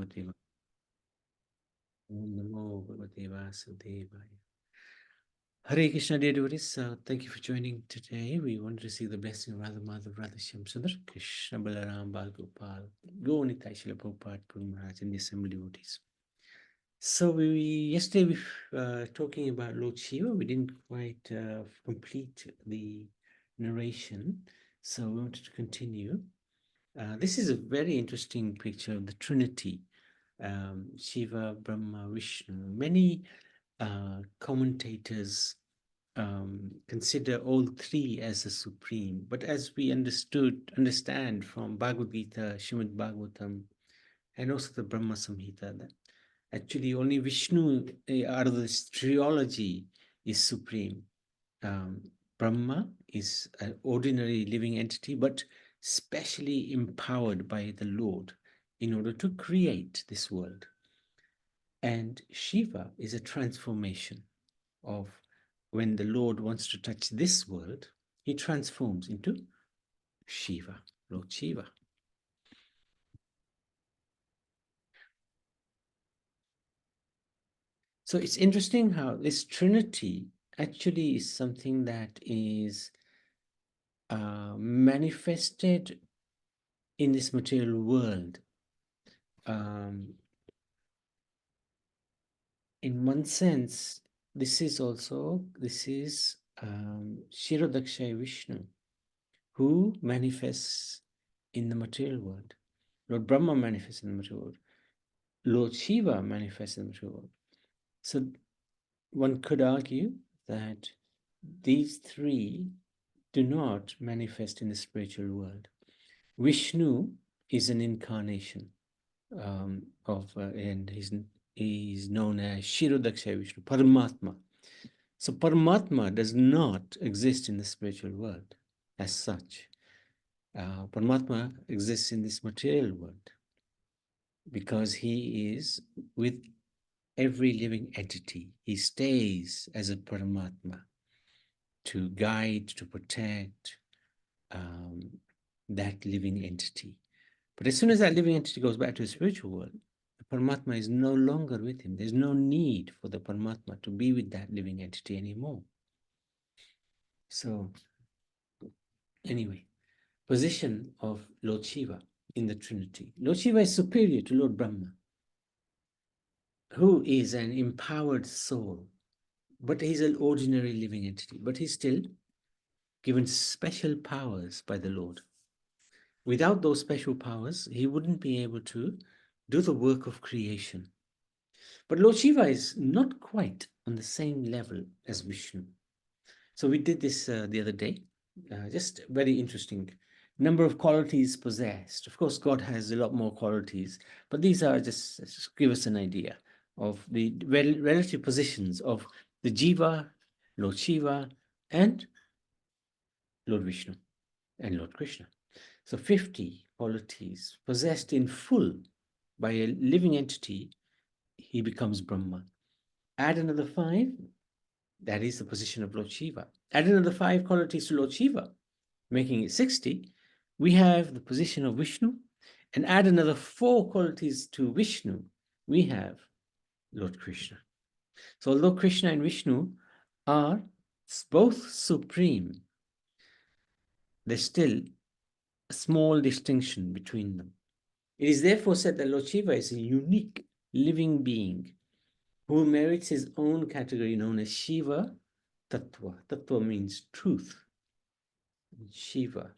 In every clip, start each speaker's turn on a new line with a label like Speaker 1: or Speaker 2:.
Speaker 1: Bhagavate Om Namo Bhagavate Vasudevaya. Hare Krishna, dear devotees. Thank you for joining today. We want to receive the blessing of Radha Madhav, Radha Shyam Sundar, Krishna Balaram, Bal Gopal, Gaunitai Srila Prabhupada, Guru Maharaj, and the assembly devotees. So yesterday we talking about Lord Shiva. We didn't quite complete the narration, so we wanted to continue. This is a very interesting picture of the Trinity, Shiva, Brahma, Vishnu. Many commentators consider all three as the supreme, but as we understand from Bhagavad Gita, Srimad Bhagavatam, and also the Brahma Samhita, that actually only Vishnu out of this trilogy is supreme. Brahma is an ordinary living entity, but specially empowered by the Lord in order to create this world. And Shiva is a transformation of when the Lord wants to touch this world, he transforms into Shiva, Lord Shiva. So it's interesting how this Trinity actually is something that is manifested in this material world. In one sense, this is Shirodakshay Vishnu, who manifests in the material world. Lord Brahma manifests in the material world. Lord Shiva manifests in the material world. So one could argue that these three do not manifest in the spiritual world. Vishnu is an incarnation and he's known as Shirodakshay Vishnu, Paramatma. So Paramatma does not exist in the spiritual world as such. Paramatma exists in this material world because he is with every living entity. He stays as a Paramatma to guide, to protect that living entity. But as soon as that living entity goes back to the spiritual world, the Paramatma is no longer with him. There's no need for the Paramatma to be with that living entity anymore. So, anyway, position of Lord Shiva in the Trinity. Lord Shiva is superior to Lord Brahma, who is an empowered soul, but he's an ordinary living entity, but he's still given special powers by the Lord. Without those special powers, he wouldn't be able to do the work of creation. But Lord Shiva is not quite on the same level as Vishnu. So we did this the other day, just very interesting. Number of qualities possessed. Of course, God has a lot more qualities, but these are just give us an idea of the relative positions of the Jiva, Lord Shiva, and Lord Vishnu, and Lord Krishna. So 50 qualities possessed in full by a living entity, he becomes Brahma. Add another 5, that is the position of Lord Shiva. Add another 5 qualities to Lord Shiva, making it 60. We have the position of Vishnu, and add another 4 qualities to Vishnu, we have Lord Krishna. So although Krishna and Vishnu are both supreme, there's still a small distinction between them. It is therefore said that Lord Shiva is a unique living being who merits his own category known as Shiva Tattva. Tattva means truth. Shiva.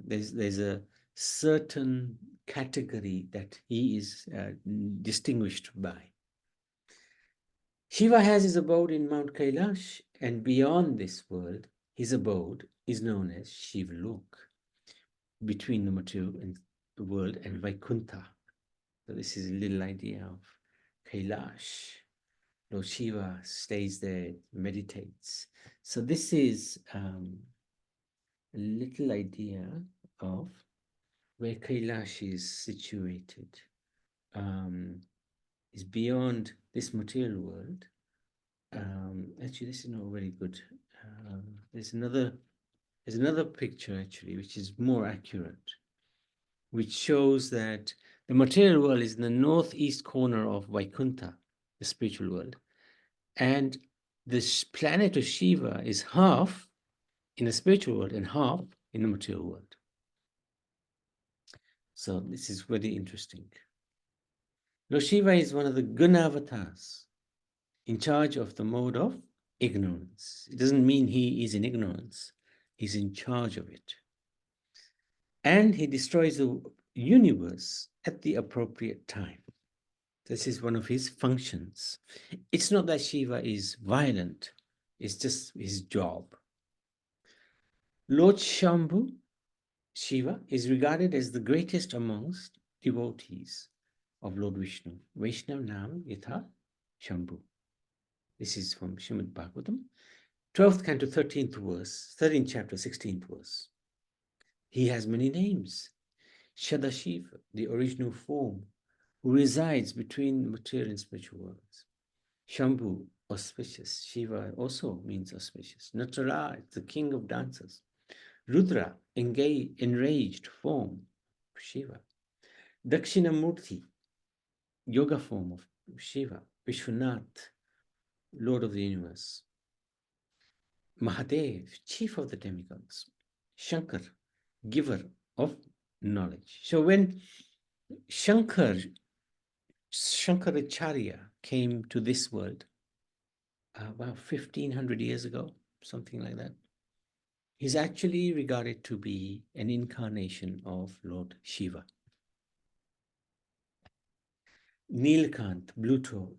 Speaker 1: There's a certain category that he is distinguished by. Shiva has his abode in Mount Kailash, and beyond this world, his abode is known as Shivalok, between the material and the world and Vaikuntha. So this is a little idea of Kailash. Lord Shiva stays there, meditates. So this is a little idea of where Kailash is situated. Is beyond this material world. Actually, this is not very good. There's another picture actually, which is more accurate, which shows that The material world is in the northeast corner of Vaikuntha, the spiritual world. And this planet of Shiva is half in the spiritual world and half in the material world. So this is very interesting. Lord Shiva is one of the Gunavatars in charge of the mode of ignorance. It doesn't mean he is in ignorance. He's in charge of it. And he destroys the universe at the appropriate time. This is one of his functions. It's not that Shiva is violent. It's just his job. Lord Shambhu, Shiva, is regarded as the greatest amongst devotees of Lord Vishnu. Vaishnav Nam Yatha Shambhu. This is from Srimad Bhagavatam, 12th canto, 13th verse, 13th chapter, 16th verse. He has many names. Shadashiv, the original form, who resides between material and spiritual worlds. Shambhu, auspicious. Shiva also means auspicious. Nataraj, the king of dancers. Rudra, enraged form of Shiva. Dakshinamurti, yoga form of Shiva. Vishwanath, Lord of the universe. Mahadev, chief of the demigods. Shankar, giver of knowledge. So when Shankaracharya came to this world about 1500 years ago, something like that, he's actually regarded to be an incarnation of Lord Shiva. Nilkant, blue throat,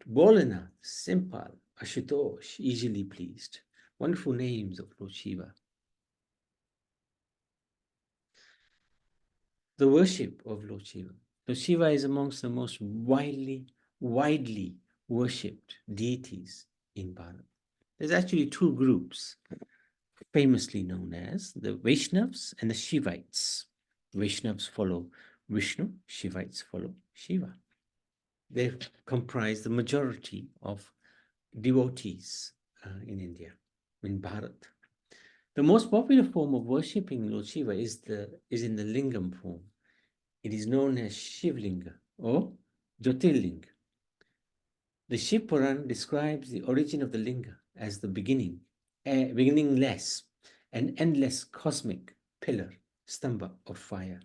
Speaker 1: Bolanath, simple, Ashutosh, easily pleased. Wonderful names of Lord Shiva. The worship of Lord Shiva. Lord Shiva is amongst the most widely worshipped deities in Bharat. There's actually two groups, famously known as the Vaishnavas and the Shivites. Vaishnavas follow Vishnu, Shivites follow Shiva. They comprise the majority of devotees in India, in Bharat. The most popular form of worshipping Lord Shiva is in the lingam form. It is known as Shivlinga or Jyotirlinga. The Shiv Puran describes the origin of the linga as the beginningless and endless cosmic pillar, stamba of fire,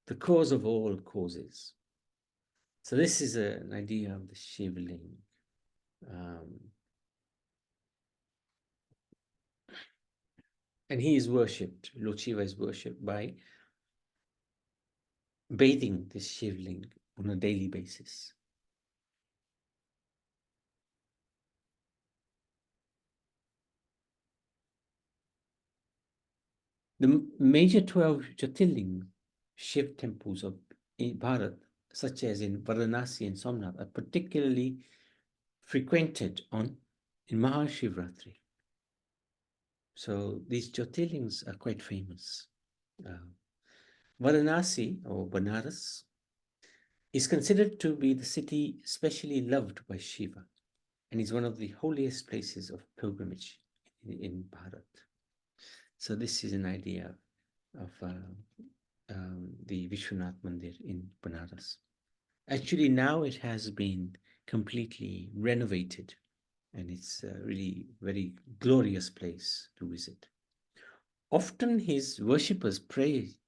Speaker 1: the cause of all causes. So this is an idea of the Shivling. And he is worshipped, Lord Shiva is worshipped by bathing this Shivling on a daily basis. The major 12 Jyotirling Shiv temples of Bharat, such as in Varanasi and Somnath, are particularly frequented in Mahashivratri. So these Jyotirlings are quite famous. Varanasi or Banaras is considered to be the city specially loved by Shiva and is one of the holiest places of pilgrimage in Bharat. So this is an idea of the Vishwanath Mandir in Banaras. Actually, now it has been completely renovated and it's a really very glorious place to visit. Often his worshippers pray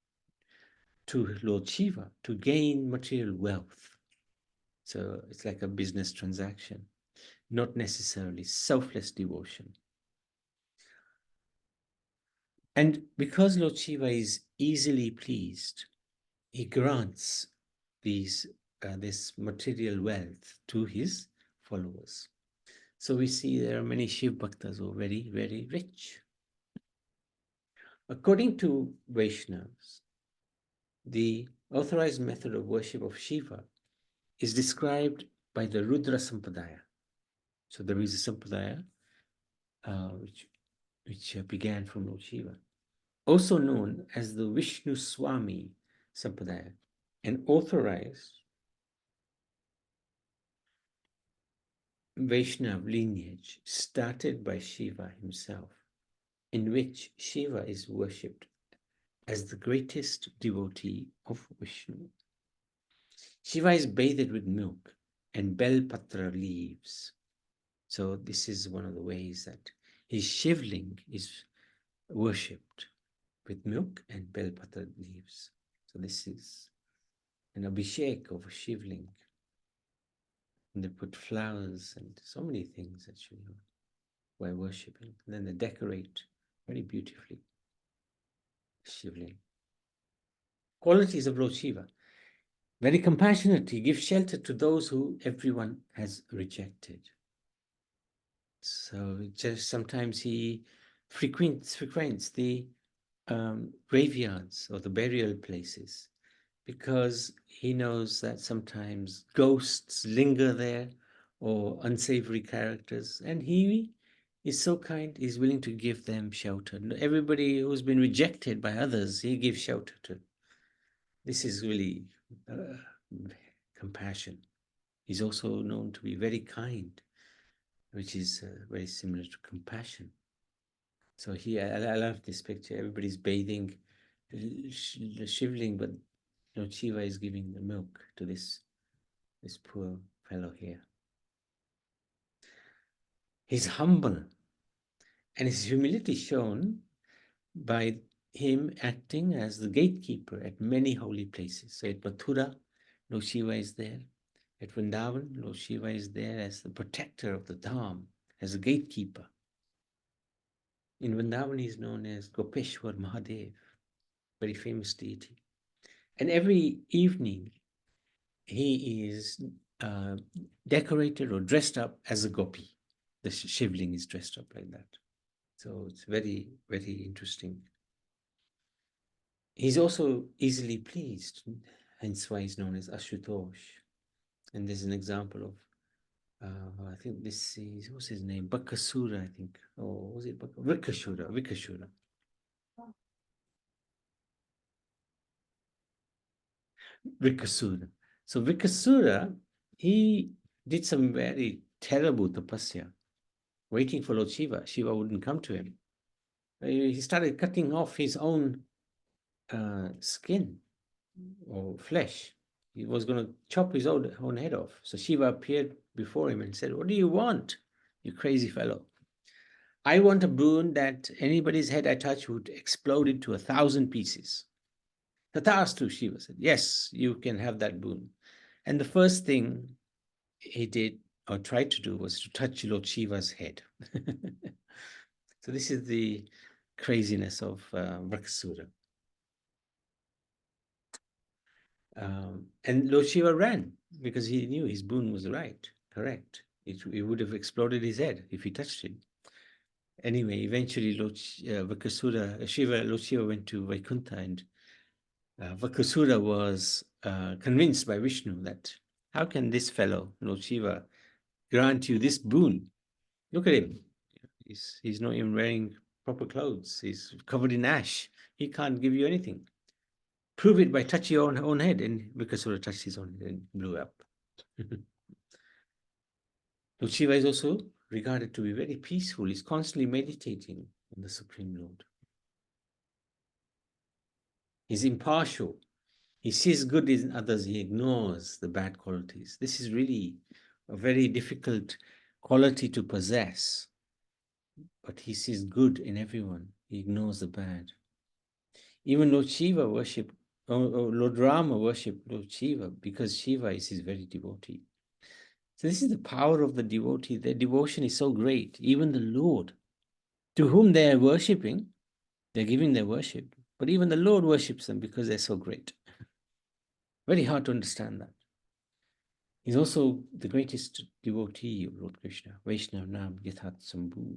Speaker 1: to Lord Shiva to gain material wealth. So it's like a business transaction, not necessarily selfless devotion. And because Lord Shiva is easily pleased, he grants this material wealth to his followers. So we see there are many Shiv Bhaktas who are very, very rich. According to Vaishnavas, the authorized method of worship of Shiva is described by the Rudra Sampradaya. So there is a Sampradaya which began from Lord Shiva, also known as the Vishnu Swami Sampradaya, an authorized Vaishnav lineage started by Shiva himself, in which Shiva is worshipped as the greatest devotee of Vishnu. Shiva is bathed with milk and bel patra leaves. So this is one of the ways that his shivling is worshipped with milk and bel patra leaves. So this is an abhishek of a shivling. And they put flowers and so many things actually while worshipping. And then they decorate very beautifully shivling. Qualities of Lord Shiva. Very compassionate. He gives shelter to those who everyone has rejected. So just sometimes he frequents the graveyards or the burial places because he knows that sometimes ghosts linger there or unsavory characters, and he is so kind, he's willing to give them shelter. Everybody who's been rejected by others, he gives shelter to. This is really compassion. He's also known to be very kind, which is very similar to compassion. So here, I love this picture. Everybody's bathing the shivling, but Shiva is giving the milk to this poor fellow here. He's humble, and his humility shown by him acting as the gatekeeper at many holy places. So at Mathura, Lord Shiva is there. At Vrindavan, Lord Shiva is there as the protector of the Dham, as a gatekeeper. In Vrindavan, he is known as Gopeshwar Mahadev, very famous deity. And every evening, he is decorated or dressed up as a gopi. The shivling is dressed up like that. So it's very, very interesting. He's also easily pleased, hence why he's known as Ashutosh. And there's an example of, I think this is, what's his name? Bakasura, I think. Or was it Vikashura? Vikashura. Vikasura. So Vikasura, he did some very terrible tapasya, waiting for Lord Shiva. Shiva wouldn't come to him. He started cutting off his own skin or flesh. He was going to chop his own head off. So Shiva appeared before him and said, "What do you want, you crazy fellow? I want a boon that anybody's head I touch would explode into 1,000 pieces." Tathastu, Shiva said, "Yes, you can have that boon." And the first thing he did or tried to do was to touch Lord Shiva's head. So this is the craziness of Vrakasura. And Lord Shiva ran because he knew his boon was right, correct. It would have exploded his head if he touched him. Anyway, eventually Lord Lord Shiva went to Vaikuntha, and Vakasura was convinced by Vishnu that how can this fellow, Lord Shiva, grant you this boon? Look at him. He's not even wearing proper clothes. He's covered in ash. He can't give you anything. Prove it by touching your own head. And Vikasura touched his own head and blew up. Lord Shiva is also regarded to be very peaceful. He's constantly meditating on the Supreme Lord. He's impartial. He sees good in others. He ignores the bad qualities. This is really a very difficult quality to possess. But he sees good in everyone. He ignores the bad. Even Lord Shiva worship, or Lord Rama worship Lord Shiva because Shiva is his very devotee. So this is the power of the devotee. Their devotion is so great. Even the Lord, to whom they are worshipping, they're giving their worship. But even the Lord worships them because they're so great. Very hard to understand that. He's also the greatest devotee of Lord Krishna. Vaishnav Nam Yathat Sambhu.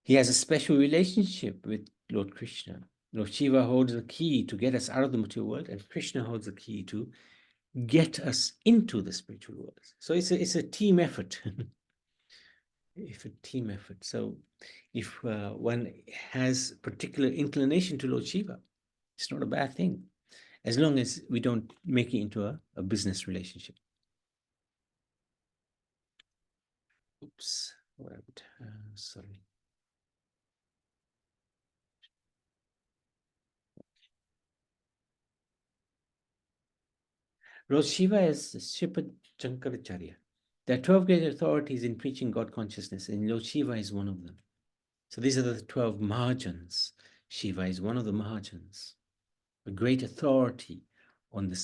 Speaker 1: He has a special relationship with Lord Krishna. Lord Shiva holds the key to get us out of the material world, and Krishna holds the key to get us into the spiritual world. So it's a team effort. It's a team effort. So if one has particular inclination to Lord Shiva, it's not a bad thing, as long as we don't make it into a business relationship. Oops, sorry. Lord Shiva is Shankaracharya. There are 12 great authorities in preaching God consciousness, and Lord Shiva is one of them. So these are the 12 Mahajans. Shiva is one of the Mahajans, a great authority on the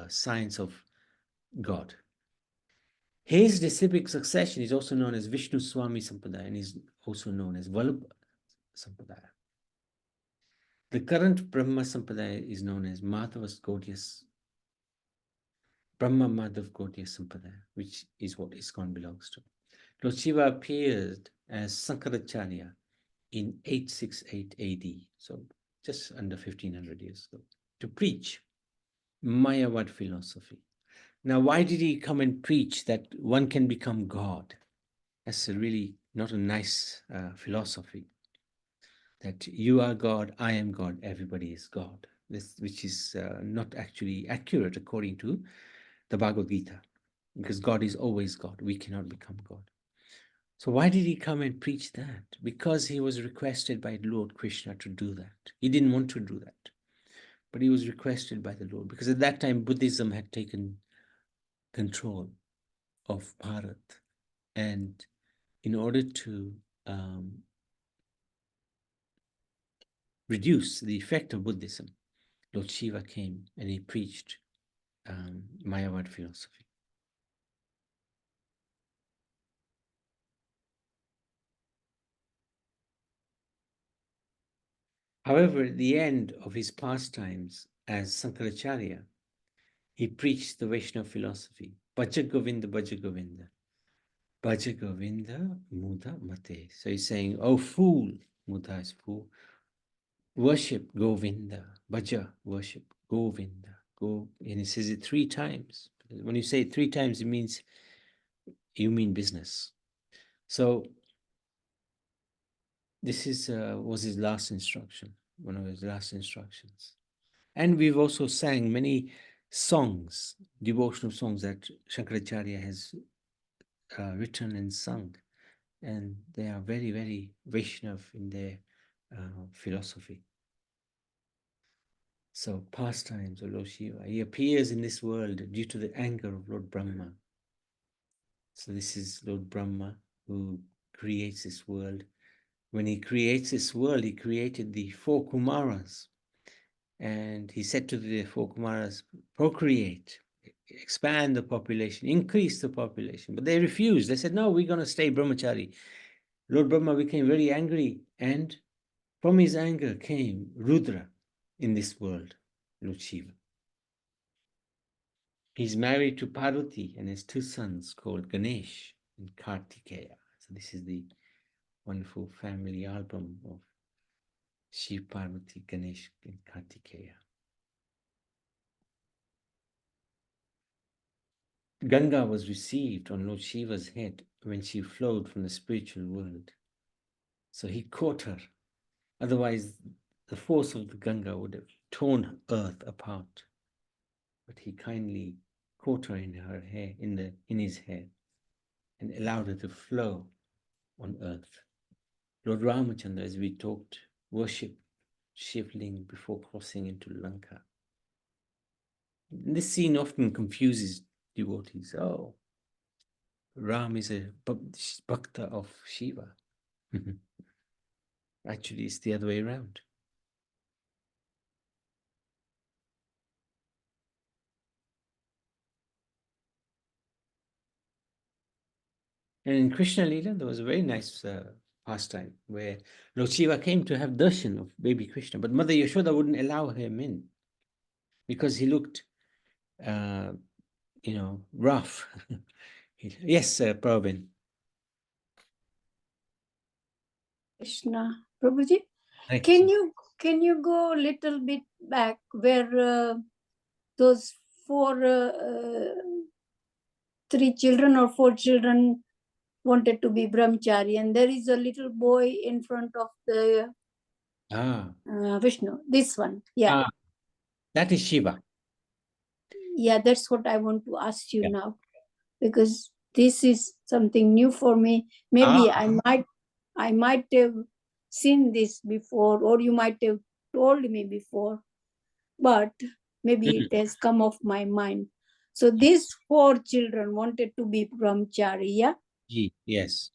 Speaker 1: science of God. His disciplic succession is also known as Vishnu Swami Sampradaya and is also known as Vallabha Sampradaya. The current Brahma Sampradaya is known as Madhavas Gaudiya Brahma Madhav Gaudiya Sampradaya, which is what ISKCON belongs to. Lord Shiva appeared as Sankaracharya in 868 AD, so just under 1500 years ago, to preach Mayavad philosophy. Now, why did he come and preach that one can become God? That's really not a nice philosophy. That you are God, I am God, everybody is God. This, which is not actually accurate according to the Bhagavad Gita, because God is always God. We cannot become God. So why did he come and preach that? Because he was requested by Lord Krishna to do that. He didn't want to do that, but he was requested by the Lord, because at that time Buddhism had taken control of Bharat, and in order to reduce the effect of Buddhism, Lord Shiva came and he preached Mayavad philosophy. However, at the end of his pastimes as Sankaracharya, he preached the Vaishnava philosophy. Bhaja Govinda, Bhaja Govinda. Bhaja Govinda, Muda Mate. So he's saying, oh fool, Muda is fool. Worship Govinda. Bhaja, worship Govinda. Go, and he says it 3 times. When you say it 3 times, it means you mean business. So this is was his last instruction, one of his last instructions. And we've also sang many songs, devotional songs that Shankaracharya has written and sung. And they are very, very Vaishnav in their philosophy. So, pastimes of Lord Shiva. He appears in this world due to the anger of Lord Brahma. So this is Lord Brahma who creates this world. When he creates this world, he created the 4 Kumaras. And he said to the 4 Kumaras, procreate, expand the population, increase the population. But they refused. They said, no, we're going to stay brahmachari. Lord Brahma became very angry, and from his anger came Rudra in this world, Lord Shiva. He's married to Parvati and has 2 sons called Ganesh and Kartikeya. So this is the wonderful family album of Shiva, Parvati, Ganesh, and Kartikeya. Ganga was received on Lord Shiva's head when she flowed from the spiritual world. So he caught her. Otherwise, the force of the Ganga would have torn earth apart. But he kindly caught her in her hair, in his hair, and allowed her to flow on earth. Lord Ramachandra, as we talked, worshipped Shivling before crossing into Lanka. This scene often confuses devotees. Oh, Ram is a bhakta of Shiva. Actually, it's the other way around. And in Krishna Lila, there was a very nice pastime where Lord Shiva came to have darshan of baby Krishna, but Mother Yashoda wouldn't allow him in because he looked, rough. Yes, Prabhupada.
Speaker 2: Krishna, Prabhuji,
Speaker 1: Thank
Speaker 2: can
Speaker 1: you.
Speaker 2: you go a little bit back where those 3 children or 4 children wanted to be brahmachari, and there is a little boy in front of the Vishnu. This one, yeah.
Speaker 1: That is Shiva.
Speaker 2: Yeah, that's what I want to ask you now, because this is something new for me. Maybe I might have seen this before, or you might have told me before, but maybe it has come off my mind. So these 4 children wanted to be brahmachari, yeah?
Speaker 1: Yes.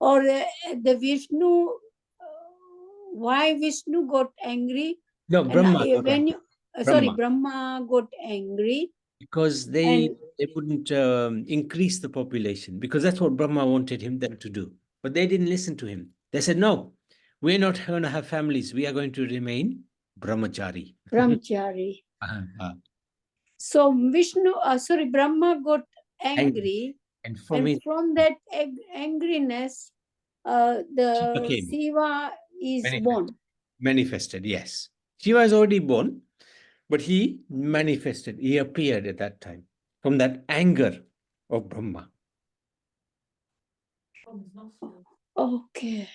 Speaker 2: Or the Vishnu, why Vishnu got angry?
Speaker 1: No, Brahma.
Speaker 2: When you, sorry, Brahma got angry.
Speaker 1: Because they wouldn't increase the population, because that's what Brahma wanted them to do. But they didn't listen to him. They said, no, we're not going to have families. We are going to remain brahmachari.
Speaker 2: Brahmachari. So Brahma got angry. And from that angriness, the Shiva is born.
Speaker 1: Manifested, yes. Shiva is already born, but he manifested. He appeared at that time from that anger of Brahma.
Speaker 2: Okay.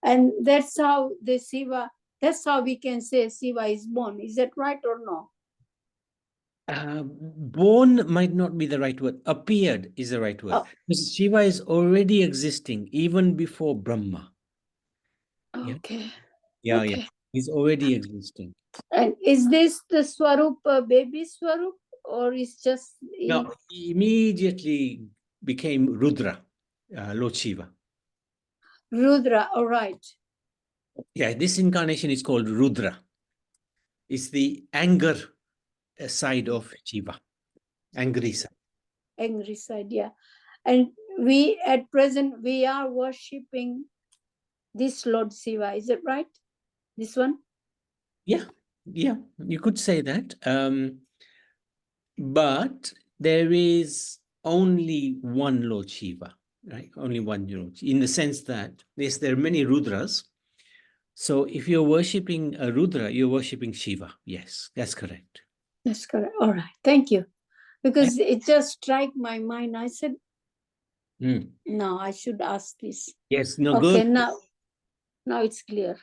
Speaker 2: And that's how that's how we can say Shiva is born. Is that right or no?
Speaker 1: Born might not be the right word. Appeared is the right word. Because Shiva is already existing even before Brahma.
Speaker 2: Okay.
Speaker 1: Yeah, okay. Yeah. He's already existing.
Speaker 2: And is this the Swarup, baby Swarup, or is just...
Speaker 1: No, he immediately became Rudra, Lord Shiva.
Speaker 2: Rudra, all right.
Speaker 1: Yeah, this incarnation is called Rudra. It's the anger side of Shiva, angry side.
Speaker 2: Angry side, yeah. And we, at present, we are worshipping this Lord Shiva. Is it right? This one?
Speaker 1: Yeah, you could say that. But there is only one Lord Shiva, right? Only one Lord, in the sense that, yes, there are many Rudras. So if you're worshipping a Rudra, you're worshipping Shiva. Yes, that's correct.
Speaker 2: That's correct. All right. Thank you. Because it just struck my mind. I said, no, I should ask this.
Speaker 1: Yes, no,
Speaker 2: okay,
Speaker 1: good.
Speaker 2: Now it's clear.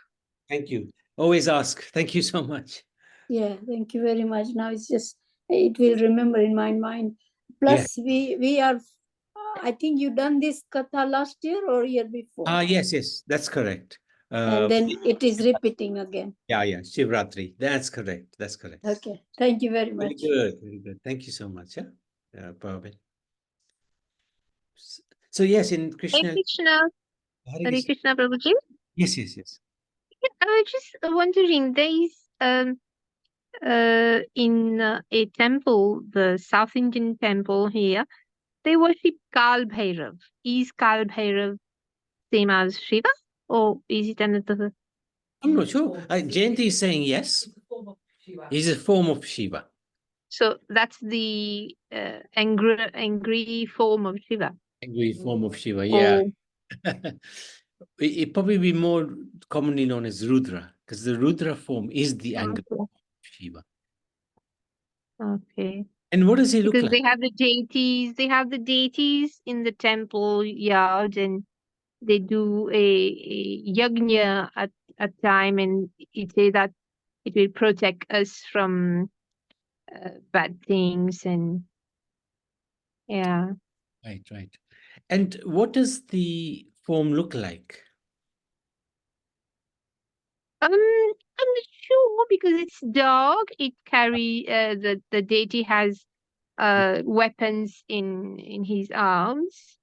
Speaker 1: Thank you. Always ask. Thank you so much.
Speaker 2: Yeah, thank you very much. Now it's just, it will remember in my mind. Plus, we are, I think you done this katha last year or year before.
Speaker 1: Yes, that's correct.
Speaker 2: And then it is repeating again.
Speaker 1: Yeah, Shivratri. That's correct.
Speaker 2: Okay, thank you very much.
Speaker 1: Very good. Thank you so much. Prabhupada. So yes, in Krishna.
Speaker 3: Hare Krishna. Hare Krishna, Prabhuji.
Speaker 1: Yes.
Speaker 3: I was just wondering, there is in a temple, the South Indian temple here, they worship Kal Bhairav. Is Kal Bhairav same as Shiva, or is it another?
Speaker 1: I'm not sure. Jayanti is saying yes. He's a form of Shiva.
Speaker 3: So that's the angry form of Shiva.
Speaker 1: Angry form of Shiva, yeah. It probably be more commonly known as Rudra, because the Rudra form is the angry form of Shiva.
Speaker 3: Okay.
Speaker 1: And what does he look like?
Speaker 3: Because they have the deities in the temple yard, and they do a yajna at a time, and it say that it will protect us from bad things, and yeah.
Speaker 1: Right. And what does the form look like?
Speaker 3: I'm not sure, because it's dark. It carry the deity has weapons in his arms.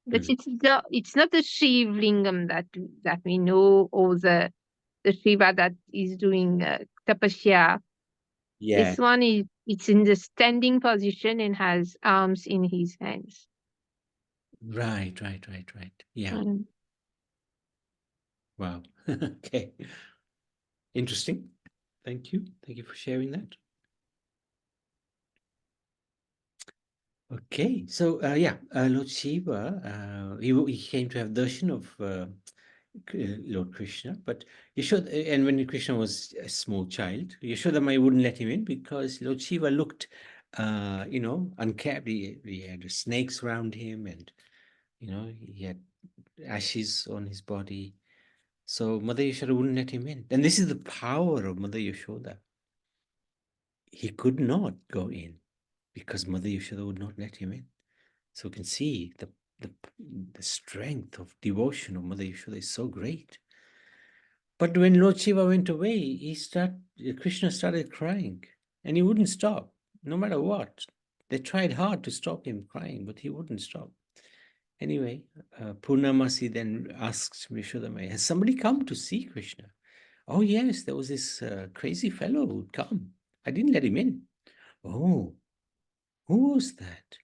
Speaker 3: But it's not the Shiv lingam that we know, or the Shiva that is doing tapasya.
Speaker 1: Yeah.
Speaker 3: This one it's in the standing position and has arms in his hands.
Speaker 1: Right. Yeah. Wow. Okay. Interesting. Thank you for sharing that. Okay, so Lord Shiva, he came to have darshan of Lord Krishna, but Yashoda, and when Krishna was a small child, Yashodamai wouldn't let him in because Lord Shiva looked, unkept. He had snakes around him, and he had ashes on his body. So Mother Yashoda wouldn't let him in, and this is the power of Mother Yashoda. He could not go in because Mother Yashoda would not let him in. So we can see the strength of devotion of Mother Yashoda is so great. But when Lord Shiva went away, Krishna started crying, and he wouldn't stop. no matter what. They tried hard to stop him crying, but he wouldn't stop. Anyway, Purnamasi then asked Yashodamai, has somebody come to see Krishna? Oh, yes, there was this crazy fellow who'd come. I didn't let him in. Oh, who was that?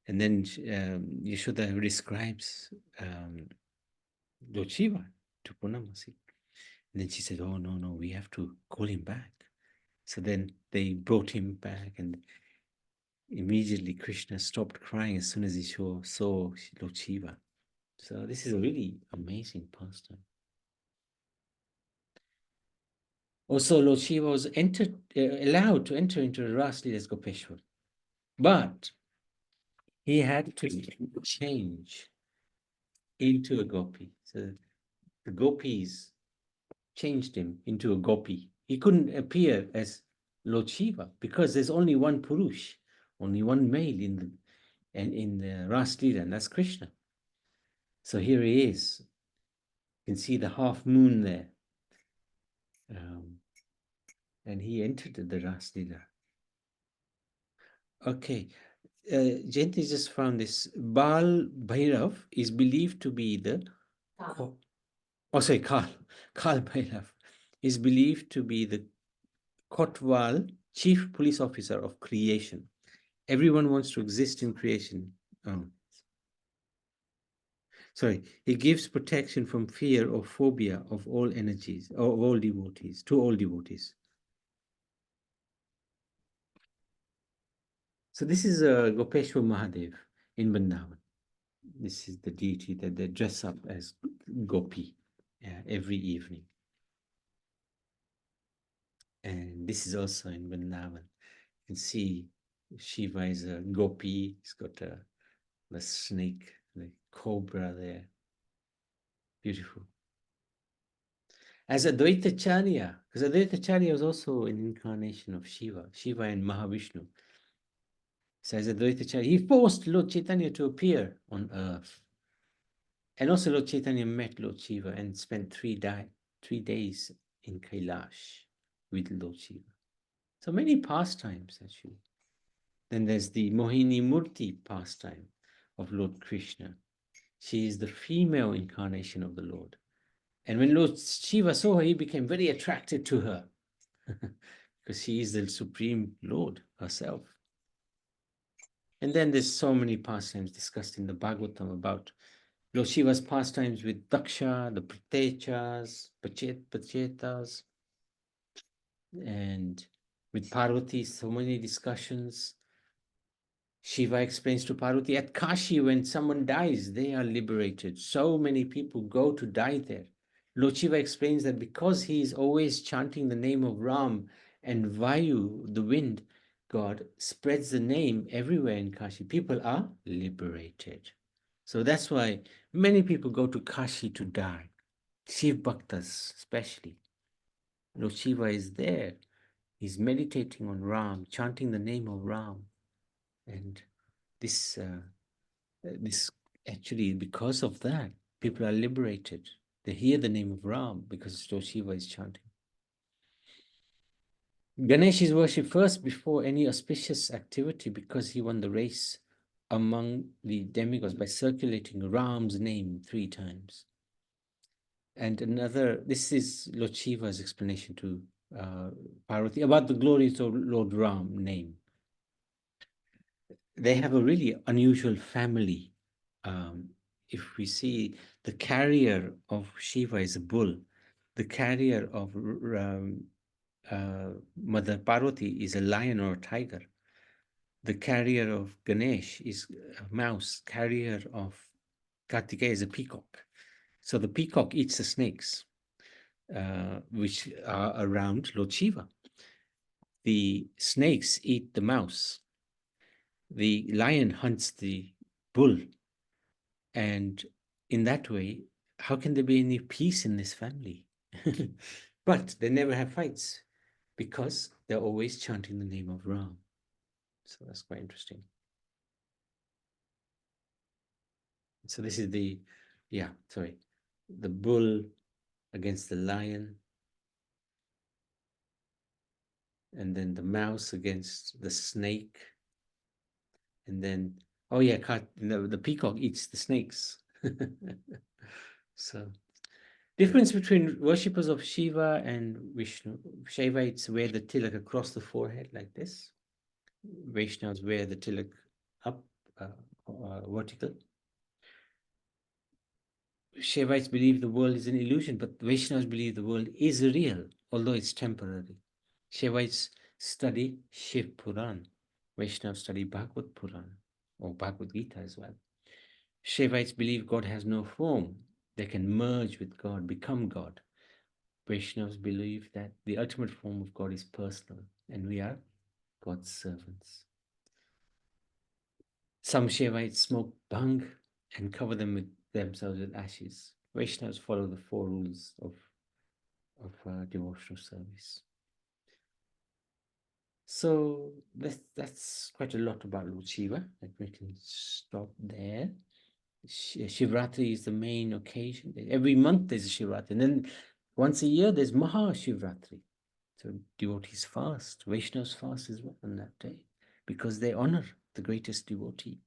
Speaker 1: And then Yashoda describes Lord Shiva to Purnamasi. And then she said, oh, no, no, we have to call him back. So then they brought him back, and immediately Krishna stopped crying as soon as he saw Lord Shiva. So this is a really amazing pastime. Also, Lord Shiva was allowed to enter into the Ras Leela as Gopeshwar, but he had to change into a gopi. So the gopis changed him into a gopi. He couldn't appear as Lord Shiva because there's only one Purush, only one male in the Ras Leela, and that's Krishna. So here he is. You can see the half moon there. And he entered the Ras Leela. Okay, Jayanti just found this. Bal Bhairav is believed to be the Kal Bhairav is believed to be the Kotwal chief police officer of creation. Everyone wants to exist in creation. He gives protection from fear or phobia of all energies, or of all devotees, to all devotees. So this is Gopeshwar Mahadev in Vrindavan. This is the deity that they dress up as gopi every evening. And this is also in Vrindavan. You can see Shiva is a gopi. He's got the snake, the cobra there. Beautiful. As Advaitacharya, because Advaitacharya was also an incarnation of Shiva and Mahavishnu. So as Advaitacharya, he forced Lord Chaitanya to appear on earth. And also Lord Chaitanya met Lord Shiva and spent 3 days in Kailash with Lord Shiva. So many pastimes actually. Then there's the Mohini Murti pastime of Lord Krishna. She is the female incarnation of the Lord. And when Lord Shiva saw her, he became very attracted to her because she is the Supreme Lord herself. And then there's so many pastimes discussed in the Bhagavatam about Lord Shiva's pastimes with Daksha, the Pratechas, Pachetas, and with Parvati, so many discussions. Shiva explains to Parvati, at Kashi, when someone dies, they are liberated. So many people go to die there. Lord Shiva explains that because he is always chanting the name of Ram, and Vayu, the wind god, spreads the name everywhere in Kashi, people are liberated. So that's why many people go to Kashi to die. Shiv Bhaktas especially. Lord Shiva is there. He's meditating on Ram, chanting the name of Ram. And this actually, because of that, people are liberated. They hear the name of Ram because Lord Shiva is chanting. Ganesh is worshipped first before any auspicious activity because he won the race among the demigods by circulating Ram's name 3 times. And this is Lord Shiva's explanation to Parvati about the glories of Lord Ram name. They have a really unusual family. If we see the carrier of Shiva is a bull, the carrier of Mother Parvati is a lion or a tiger. The carrier of Ganesh is a mouse. Carrier of Kartikeya is a peacock. So the peacock eats the snakes, which are around Lord Shiva. The snakes eat the mouse. The lion hunts the bull. And in that way, how can there be any peace in this family? But they never have fights because they're always chanting the name of Ram. So that's quite interesting. So this is the bull against the lion. and then the mouse against the snake, and then, oh yeah, the peacock eats the snakes. So, difference between worshippers of Shiva and Vishnu. Shaivites wear the tilak across the forehead like this. Vaishnavas wear the tilak up, vertical. Shaivites believe the world is an illusion, but Vaishnavas believe the world is real, although it's temporary. Shaivites study Shiv Puran. Vaishnavas study Bhagavad Puran, or Bhagavad Gita as well. Shaivites believe God has no form. They can merge with God, become God. Vaishnavas believe that the ultimate form of God is personal, and we are God's servants. Some Shaivites smoke bhang and cover themselves with ashes. Vaishnavas follow the 4 rules of devotional service. So that's quite a lot about Lord Shiva. We can stop there. Shivratri is the main occasion. Every month there's a Shivratri, and then once a year there's Maha Shivratri. So devotees fast, Vaishnavas fast as well on that day, because they honor the greatest devotee.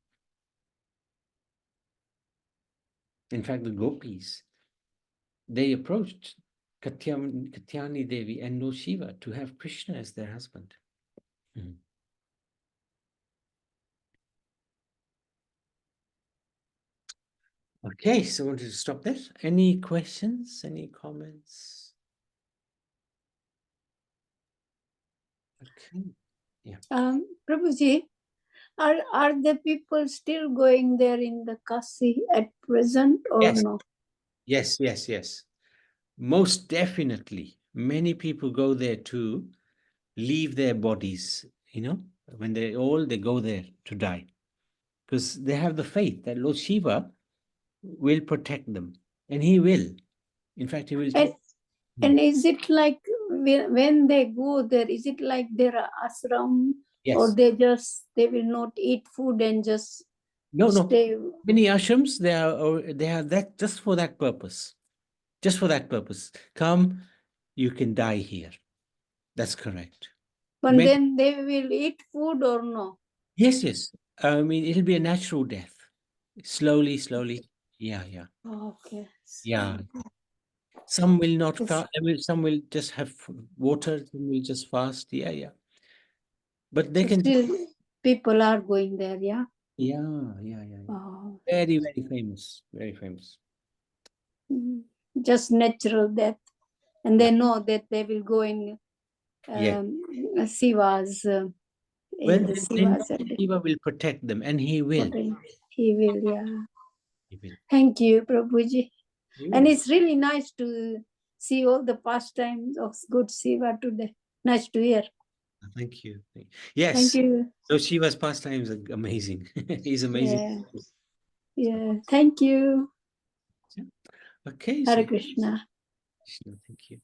Speaker 1: In fact, the gopis, they approached Katyani Devi and Lord Shiva to have Krishna as their husband. Okay, so I wanted to stop there. Any questions? Any comments? Okay. Yeah.
Speaker 2: Prabhuji, are the people still going there in the Kasi at present or
Speaker 1: Yes.
Speaker 2: no?
Speaker 1: Yes. Most definitely. Many people go there to leave their bodies, when they're old, they go there to die. Because they have the faith that Lord Shiva will protect them. And he will. In fact, he will.
Speaker 2: And is it like when they go there, is it like there are ashram?
Speaker 1: Yes.
Speaker 2: Or they will not eat food and just
Speaker 1: No.
Speaker 2: stay?
Speaker 1: Many ashrams, they are that just for that purpose. Just for that purpose. Come, you can die here. That's correct.
Speaker 2: But then they will eat food or no?
Speaker 1: Yes. I mean, it'll be a natural death. Slowly. Yeah.
Speaker 2: Okay.
Speaker 1: Yeah. Some will not fast. Some will just have water. Some will just fast. Yeah. But they can.
Speaker 2: Still, people are going there, yeah?
Speaker 1: Yeah.
Speaker 2: Oh.
Speaker 1: Very, very famous. Very famous.
Speaker 2: Just natural death. And they know that they will go in Shiva's.
Speaker 1: Well, they know Shiva will protect them, and he will.
Speaker 2: He will, yeah.
Speaker 1: He will.
Speaker 2: Thank you, Prabhuji. And it's really nice to see all the pastimes of good Shiva today. Nice to hear.
Speaker 1: Thank you. Yes.
Speaker 2: Thank you.
Speaker 1: So Shiva's pastimes are amazing. He's amazing.
Speaker 2: Yeah. Thank you.
Speaker 1: Okay.
Speaker 2: Hare Krishna.
Speaker 1: Thank you.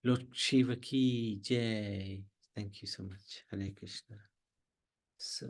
Speaker 1: Lord Shiva ki jai. Thank you so much. Hare Krishna. So